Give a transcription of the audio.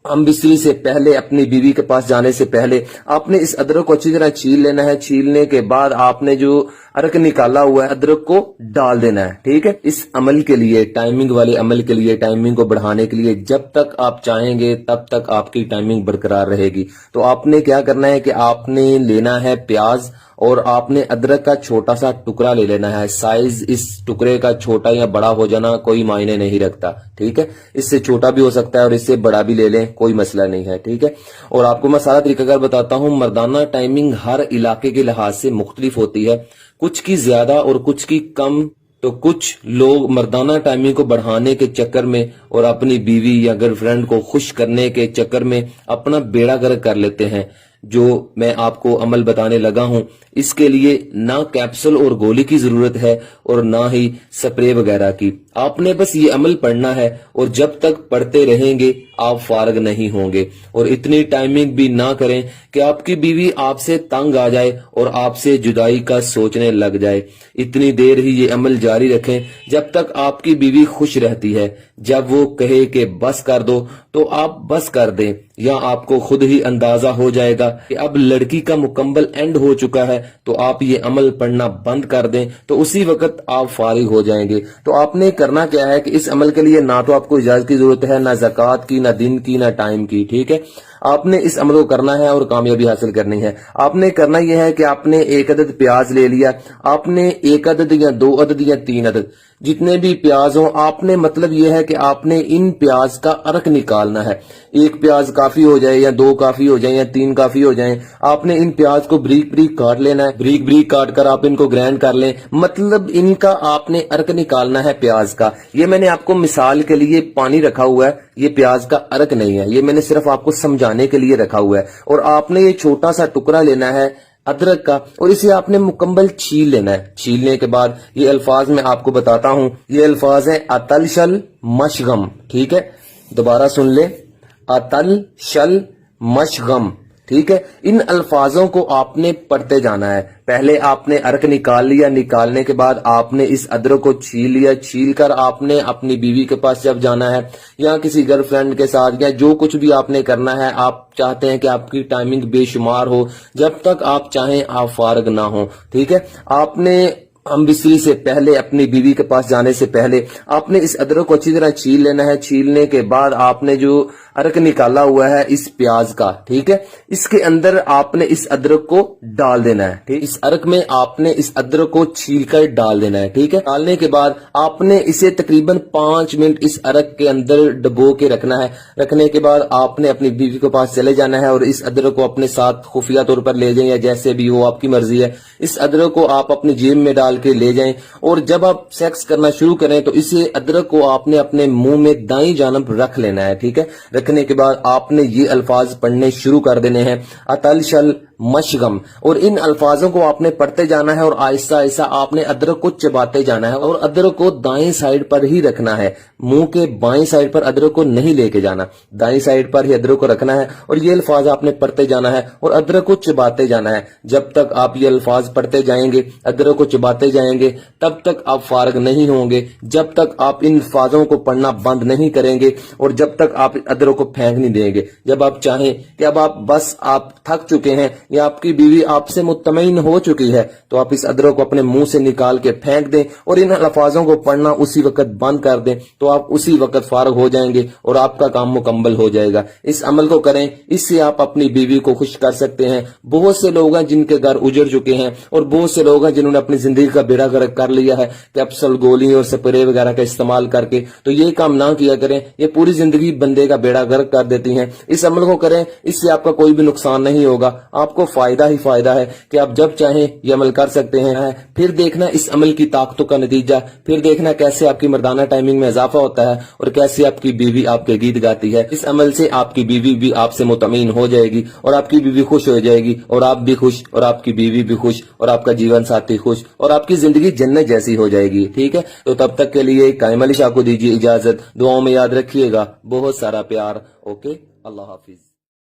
हम बिस्तरी से पहले, अपनी बीवी के पास जाने से पहले आपने इस अदरक को अच्छी तरह छील लेना है। छीलने के बाद आपने जो अदरक निकाला हुआ है अदरक को डाल देना है। ठीक है, इस अमल के लिए, टाइमिंग वाले अमल के लिए, टाइमिंग को बढ़ाने के लिए, जब तक आप चाहेंगे तब तक आपकी टाइमिंग बरकरार रहेगी। तो आपने क्या करना है कि आपने लेना है प्याज और आपने अदरक का छोटा सा टुकड़ा ले लेना है। साइज इस टुकड़े का छोटा या बड़ा हो जाना कोई मायने नहीं रखता। ठीक है, इससे छोटा भी हो सकता है और इससे बड़ा भी ले लें, कोई मसला नहीं है। ठीक है, और आपको मैं सारा तरीकाकार बताता हूं। मर्दाना टाइमिंग हर इलाके के लिहाज से मुख्तलिफ होती है, कुछ की ज्यादा और कुछ की कम। तो कुछ लोग मर्दाना टाइमिंग को बढ़ाने के चक्कर में और अपनी बीवी या गर्लफ्रेंड को खुश करने के चक्कर में अपना बेड़ा गर्क कर लेते हैं। जो मैं आपको अमल बताने लगा हूं, इसके लिए ना कैप्सूल और गोली की जरूरत है और ना ही स्प्रे वगैरह की। आपने बस ये अमल पढ़ना है और जब तक पढ़ते रहेंगे आप फारग नहीं होंगे। और इतनी टाइमिंग भी ना करें कि आपकी बीवी आपसे तंग आ जाए और आपसे जुदाई का सोचने लग जाए। इतनी देर ही ये अमल जारी रखें जब तक आपकी बीवी खुश रहती है। जब वो कहे कि बस कर दो तो आप बस कर दें, या आपको खुद ही अंदाजा हो जाएगा कि अब लड़की का मुकम्मल एंड हो चुका है, तो आप ये अमल पढ़ना बंद कर दें, तो उसी वक्त आप फारिग हो जाएंगे। तो आपने करना क्या है कि इस अमल के लिए ना तो आपको इजाजत की जरूरत है, ना ज़कात की, ना दिन की, ना टाइम की। ठीक है, आपने इस अमल को करना है और कामयाबी हासिल करनी है। आपने करना यह है कि आपने एक अदद प्याज ले लिया, आपने एक अदद या दो अदद या तीन अदद, जितने भी प्याज हो, आपने मतलब यह है कि आपने इन प्याज का अर्क निकालना है। एक प्याज काफी हो जाए या दो काफी हो जाए या तीन काफी हो जाए, आपने इन प्याज को ब्रीक ब्रीक काट लेना है। ब्रीक ब्रीक काट कर आप इनको ग्राइंड कर लें, मतलब इनका आपने अर्क निकालना है प्याज का। ये मैंने आपको मिसाल के लिए पानी रखा हुआ है, ये प्याज का अर्क नहीं है, ये मैंने सिर्फ आपको समझाने के लिए रखा हुआ है। और आपने ये छोटा सा टुकड़ा लेना है अदरक का और इसे आपने मुकम्मल छील लेना है। छीलने के बाद ये अल्फाज मैं आपको बताता हूं, ये अल्फाज हैं अतल शल मशगम। ठीक है, दोबारा सुन ले, अतल शल मशगम। ठीक है, इन अल्फाजों को आपने पढ़ते जाना है। पहले आपने अर्क निकाल लिया, निकालने के बाद आपने इस अदरक को छील लिया। छील कर आपने अपनी बीवी के पास जब जाना है या किसी गर्लफ्रेंड के साथ या जो कुछ भी आपने करना है, आप चाहते हैं कि आपकी टाइमिंग बेशुमार हो, जब तक आप चाहें आप फारग ना हो। ठीक है, आपने हम बिस्तरी से पहले, अपनी बीवी के पास जाने से पहले आपने इस अदरक को अच्छी तरह छील लेना है। छीलने के बाद आपने जो अर्क निकाला हुआ है इस प्याज का, ठीक है, इसके अंदर आपने इस अदरक को डाल देना है। ठीक, इस अर्क में आपने इस अदरक को छील कर डाल देना है। ठीक है, डालने के बाद आपने इसे तकरीबन 5 मिनट इस अर्क के अंदर डबो के रखना है। रखने के बाद आपने अपनी बीवी के पास चले जाना है और इस अदरक को अपने साथ खुफिया तौर पर ले जाएं या जैसे भी हो, आपकी मर्जी है। इस अदरक को आप अपनी जेब में डाल के ले जाएं और जब आप सेक्स करना शुरू करें तो इसे अदरक को आपने अपने मुंह में दाईं जानब रख लेना है। ठीक है, रखने के बाद आपने ये अल्फाज पढ़ने शुरू कर देने हैं, अतल शल मशगम। और इन अल्फाजों को आपने पढ़ते जाना है और आहिस्ता आहिस्ता आपने अदरक को चबाते जाना है और अदरक को दाएं साइड पर ही रखना है, मुंह के बाएं साइड पर अदरक को नहीं लेके जाना, दाएं साइड पर ही अदरक को रखना है और ये अल्फाज आपने पढ़ते जाना है और अदरक को चबाते जाना है। जब तक आप ये अल्फाज पढ़ते जाएंगे, अदरक को चबाते जाएंगे, तब तक आप फारग नहीं होंगे, जब तक आप इन अल्फाजों को पढ़ना बंद नहीं करेंगे और जब तक आप अदरक को फेंक नहीं देंगे। जब आप चाहें कि अब आप बस आप थक चुके हैं या आपकी बीवी आपसे मुतमईन हो चुकी है, तो आप इस अदरक को अपने मुंह से निकाल के फेंक दें और इन अल्फाजों को पढ़ना उसी वक्त बंद कर दें, तो आप उसी वक्त फारग हो जाएंगे और आपका काम मुकम्मल हो जाएगा। इस अमल को करें, इससे आप अपनी बीवी को खुश कर सकते हैं। बहुत से लोग हैं जिनके घर उजड़ चुके हैं और बहुत से लोग हैं जिन्होंने अपनी जिंदगी का बेड़ा गर्क कर लिया है कैप्सूल, गोली और स्प्रे वगैरह का इस्तेमाल करके। तो ये काम ना किया करें, ये पूरी जिंदगी बंदे का बेड़ा गर्क कर देती हैं। इस अमल को करें, इससे आपका कोई भी नुकसान नहीं होगा, आपको फायदा ही फायदा है कि आप जब चाहें ये अमल कर सकते हैं। फिर देखना इस अमल की ताकतों का नतीजा, फिर देखना कैसे आपकी मर्दाना टाइमिंग में इजाफा होता है और कैसे आपकी बीवी आपके गीत गाती है। इस अमल से आपकी बीवी भी आपसे मुतमईन हो जाएगी और आपकी बीवी खुश हो जाएगी और आप भी खुश और आपकी बीवी भी खुश और आपका जीवन साथी खुश और आपकी जिंदगी जन्नत जैसी हो जाएगी। ठीक है, तो तब तक के लिए कायम अली शाह को दीजिए इजाजत। दुआओं में याद रखिएगा, बहुत सारा प्यार। ओके, अल्लाह हाफिज।